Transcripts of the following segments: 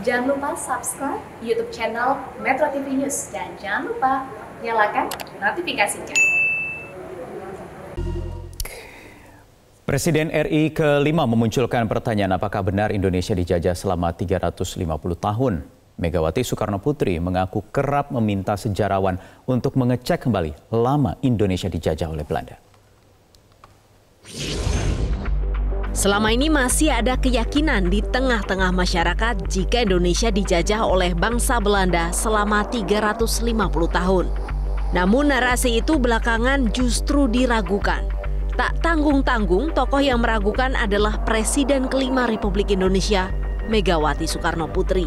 Jangan lupa subscribe YouTube channel Metro TV News dan jangan lupa nyalakan notifikasinya. Presiden RI ke-5 memunculkan pertanyaan apakah benar Indonesia dijajah selama 350 tahun. Megawati Soekarno Putri mengaku kerap meminta sejarawan untuk mengecek kembali lama Indonesia dijajah oleh Belanda. Selama ini masih ada keyakinan di tengah-tengah masyarakat jika Indonesia dijajah oleh bangsa Belanda selama 350 tahun. Namun narasi itu belakangan justru diragukan. Tak tanggung-tanggung, tokoh yang meragukan adalah Presiden ke-5 Republik Indonesia, Megawati Soekarno Putri.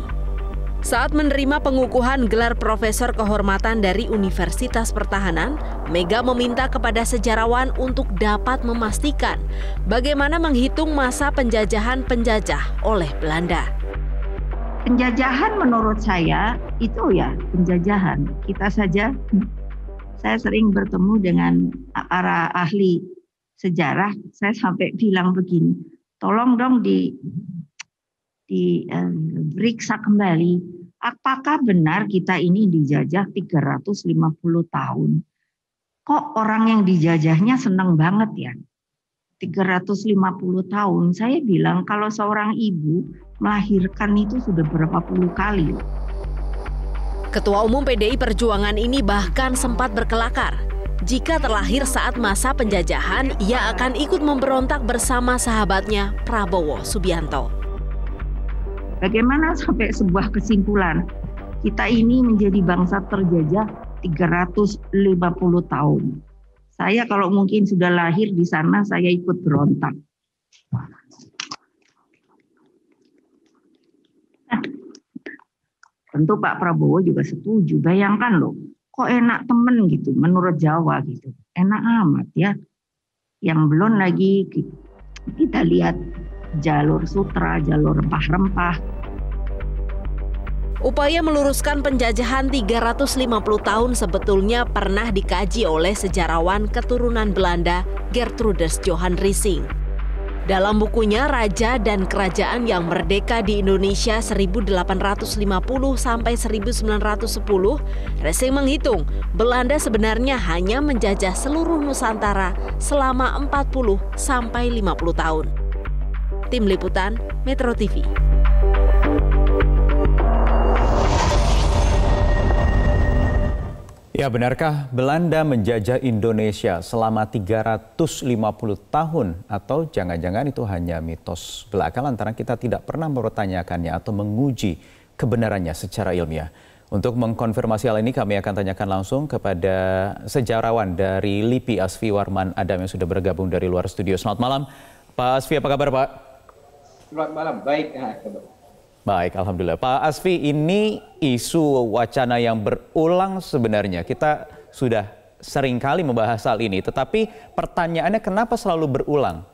Saat menerima pengukuhan gelar Profesor Kehormatan dari Universitas Pertahanan, Mega meminta kepada sejarawan untuk dapat memastikan bagaimana menghitung masa penjajahan penjajah oleh Belanda. Penjajahan menurut saya itu ya penjajahan. Kita saja, saya sering bertemu dengan para ahli sejarah, saya sampai bilang begini, tolong dong diperiksa kembali, apakah benar kita ini dijajah 350 tahun? Kok orang yang dijajahnya senang banget ya? 350 tahun, saya bilang kalau seorang ibu melahirkan itu sudah berapa puluh kali. Ketua Umum PDI Perjuangan ini bahkan sempat berkelakar. Jika terlahir saat masa penjajahan, ia akan ikut memberontak bersama sahabatnya Prabowo Subianto. Bagaimana sampai sebuah kesimpulan, kita ini menjadi bangsa terjajah 350 tahun. Saya kalau mungkin sudah lahir di sana, saya ikut berontak. Tentu Pak Prabowo juga setuju. Bayangkan loh, kok enak temen gitu, menurut Jawa gitu. Enak amat ya. Yang belum lagi kita lihat jalur sutra, jalur rempah-rempah. Upaya meluruskan penjajahan 350 tahun sebetulnya pernah dikaji oleh sejarawan keturunan Belanda Gertrudis Johan Rissing. Dalam bukunya Raja dan Kerajaan yang Merdeka di Indonesia 1850 sampai 1910, Rissing menghitung Belanda sebenarnya hanya menjajah seluruh Nusantara selama 40 sampai 50 tahun. Tim Liputan Metro TV. Ya, benarkah Belanda menjajah Indonesia selama 350 tahun? Atau jangan-jangan itu hanya mitos belaka lantaran kita tidak pernah mempertanyakannya atau menguji kebenarannya secara ilmiah? Untuk mengkonfirmasi hal ini kami akan tanyakan langsung kepada sejarawan dari LIPI Asfi Warman Adam yang sudah bergabung dari luar studio. Selamat malam Pak Asfi, apa kabar Pak? Selamat malam, baik. Baik, alhamdulillah. Pak Asfi, ini isu wacana yang berulang sebenarnya. Kita sudah sering kali membahas hal ini, tetapi pertanyaannya kenapa selalu berulang?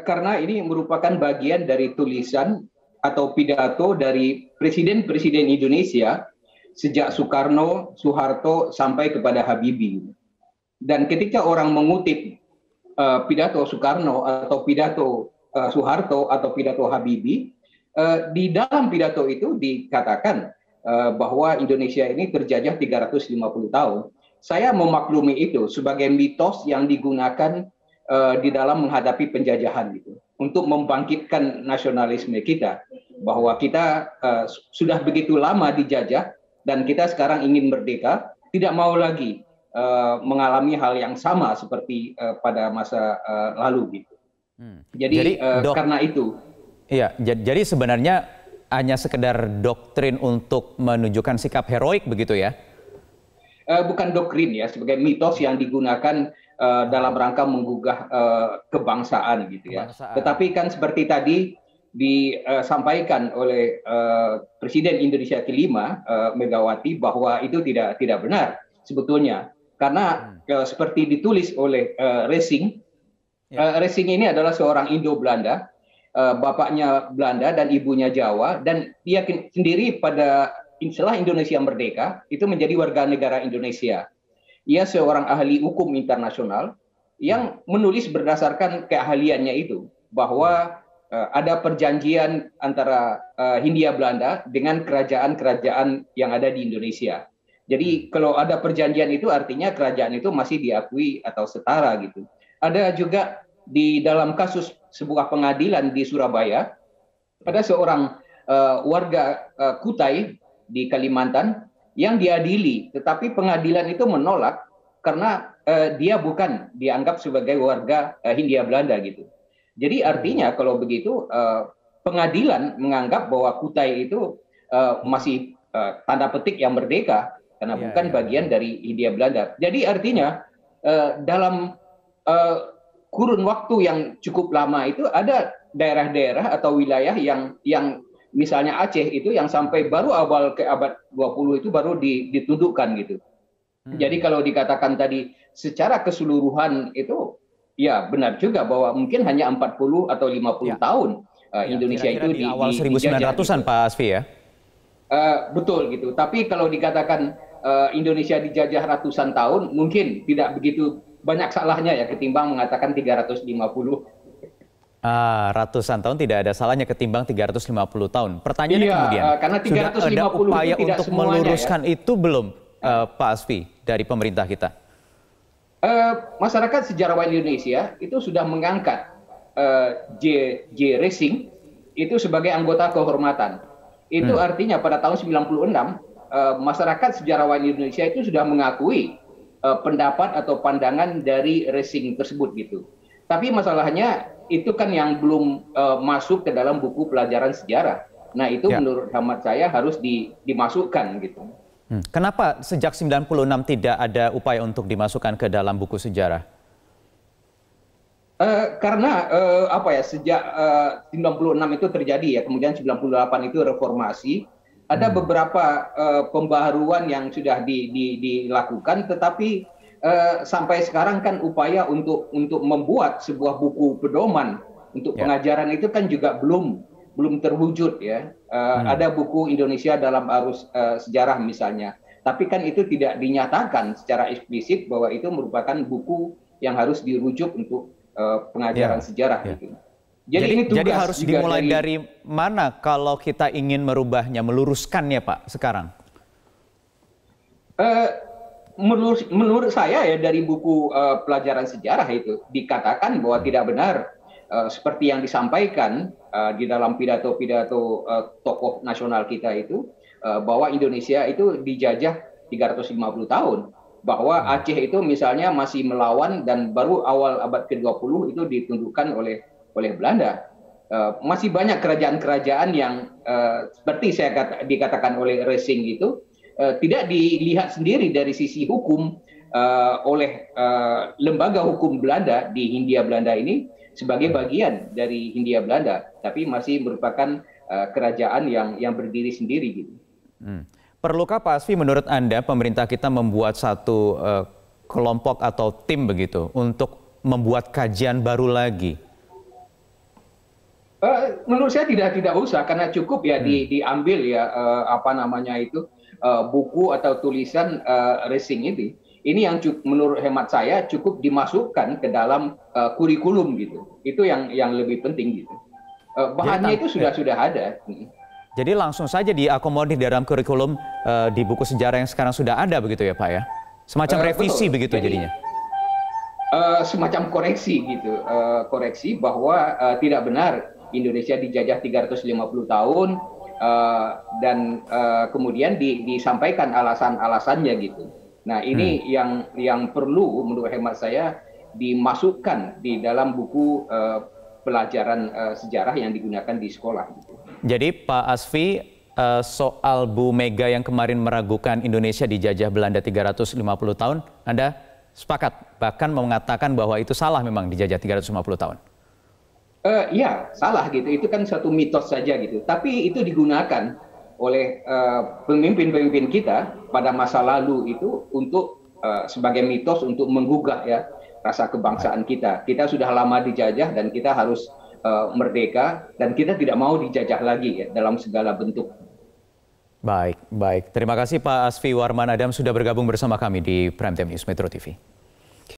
Karena ini merupakan bagian dari tulisan atau pidato dari presiden-presiden Indonesia sejak Soekarno, Soeharto sampai kepada Habibie. Dan ketika orang mengutip pidato Soekarno atau pidato Soeharto atau pidato Habibie, di dalam pidato itu dikatakan bahwa Indonesia ini terjajah 350 tahun. Saya memaklumi itu sebagai mitos yang digunakan di dalam menghadapi penjajahan gitu, untuk membangkitkan nasionalisme kita, bahwa kita sudah begitu lama dijajah dan kita sekarang ingin merdeka, tidak mau lagi mengalami hal yang sama seperti pada masa lalu gitu. Jadi karena itu. Iya, jadi sebenarnya hanya sekedar doktrin untuk menunjukkan sikap heroik begitu ya? Bukan doktrin ya, sebagai mitos yang digunakan dalam rangka menggugah kebangsaan gitu ya. Tetapi kan seperti tadi disampaikan oleh Presiden Indonesia ke-5 Megawati bahwa itu tidak benar sebetulnya. Karena seperti ditulis oleh Rissing, Rissing ini adalah seorang Indo-Belanda, bapaknya Belanda dan ibunya Jawa, dan dia sendiri setelah Indonesia merdeka itu menjadi warga negara Indonesia. Ia seorang ahli hukum internasional yang menulis berdasarkan keahliannya itu, bahwa ada perjanjian antara Hindia Belanda dengan kerajaan-kerajaan yang ada di Indonesia. Jadi kalau ada perjanjian itu artinya kerajaan itu masih diakui atau setara gitu. Ada juga di dalam kasus sebuah pengadilan di Surabaya, ada seorang warga Kutai di Kalimantan yang diadili, tetapi pengadilan itu menolak karena dia bukan dianggap sebagai warga Hindia Belanda gitu. Jadi artinya kalau begitu pengadilan menganggap bahwa Kutai itu masih tanda petik yang merdeka karena bukan bagian dari Hindia Belanda. Jadi artinya dalam kurun waktu yang cukup lama itu ada daerah-daerah atau wilayah yang misalnya Aceh itu yang sampai baru awal ke abad 20 itu baru ditundukkan gitu. Jadi kalau dikatakan tadi secara keseluruhan itu ya benar juga bahwa mungkin hanya 40 atau 50 tahun Indonesia kira-kira itu di awal 1900-an Pak Asfi ya. Betul gitu. Tapi kalau dikatakan Indonesia dijajah ratusan tahun, mungkin tidak begitu banyak salahnya ya ketimbang mengatakan 350. Ratusan tahun tidak ada salahnya ketimbang 350 tahun. Pertanyaannya kemudian, karena 350 sudah ada upaya itu tidak untuk semuanya, meluruskan itu belum, Pak Asfi, dari pemerintah kita? Masyarakat sejarawan Indonesia itu sudah mengangkat J. Racing itu sebagai anggota kehormatan. Itu artinya pada tahun 96 masyarakat sejarawan Indonesia itu sudah mengakui pendapat atau pandangan dari Racing tersebut gitu. Tapi masalahnya itu kan yang belum masuk ke dalam buku pelajaran sejarah. Nah itu menurut hemat saya harus dimasukkan gitu. Kenapa sejak 96 tidak ada upaya untuk dimasukkan ke dalam buku sejarah? Karena sejak 96 itu terjadi ya, kemudian 98 itu reformasi. Ada beberapa pembaharuan yang sudah dilakukan, tetapi sampai sekarang kan upaya untuk membuat sebuah buku pedoman untuk pengajaran itu kan juga belum terwujud ya. Ada buku Indonesia dalam arus sejarah misalnya, tapi kan itu tidak dinyatakan secara eksplisit bahwa itu merupakan buku yang harus dirujuk untuk pengajaran sejarah gitu. Jadi harus dimulai dari mana kalau kita ingin merubahnya, meluruskannya Pak sekarang? Menurut saya ya dari buku pelajaran sejarah itu dikatakan bahwa tidak benar seperti yang disampaikan di dalam pidato-pidato tokoh nasional kita itu bahwa Indonesia itu dijajah 350 tahun. Bahwa Aceh itu misalnya masih melawan dan baru awal abad ke-20 itu ditundukkan oleh Belanda. Masih banyak kerajaan-kerajaan yang seperti dikatakan oleh Racing itu tidak dilihat sendiri dari sisi hukum oleh lembaga hukum Belanda di Hindia Belanda ini sebagai bagian dari Hindia Belanda, tapi masih merupakan kerajaan yang berdiri sendiri gitu. Perlukah Pak Asfi menurut Anda pemerintah kita membuat satu kelompok atau tim begitu untuk membuat kajian baru lagi? Menurut saya tidak usah, karena cukup ya diambil ya buku atau tulisan Racing ini. Ini yang menurut hemat saya cukup dimasukkan ke dalam kurikulum gitu. Itu yang lebih penting gitu. Bahannya itu sudah ada. Jadi langsung saja diakomodir dalam kurikulum di buku sejarah yang sekarang sudah ada begitu ya Pak ya? Semacam revisi begitu jadinya? Semacam koreksi gitu. Koreksi bahwa tidak benar Indonesia dijajah 350 tahun dan kemudian disampaikan alasan-alasannya gitu. Nah ini yang perlu menurut hemat saya dimasukkan di dalam buku pelajaran sejarah yang digunakan di sekolah. Gitu. Jadi Pak Asfi, soal Bu Mega yang kemarin meragukan Indonesia dijajah Belanda 350 tahun, Anda sepakat? Bahkan mengatakan bahwa itu salah memang dijajah 350 tahun? Ya, salah gitu. Itu kan satu mitos saja gitu. Tapi itu digunakan oleh pemimpin-pemimpin kita pada masa lalu itu untuk sebagai mitos untuk menggugah ya rasa kebangsaan kita. Kita sudah lama dijajah dan kita harus merdeka dan kita tidak mau dijajah lagi ya dalam segala bentuk. Baik. Terima kasih Pak Asfi Warman Adam sudah bergabung bersama kami di Prime Time News Metro TV.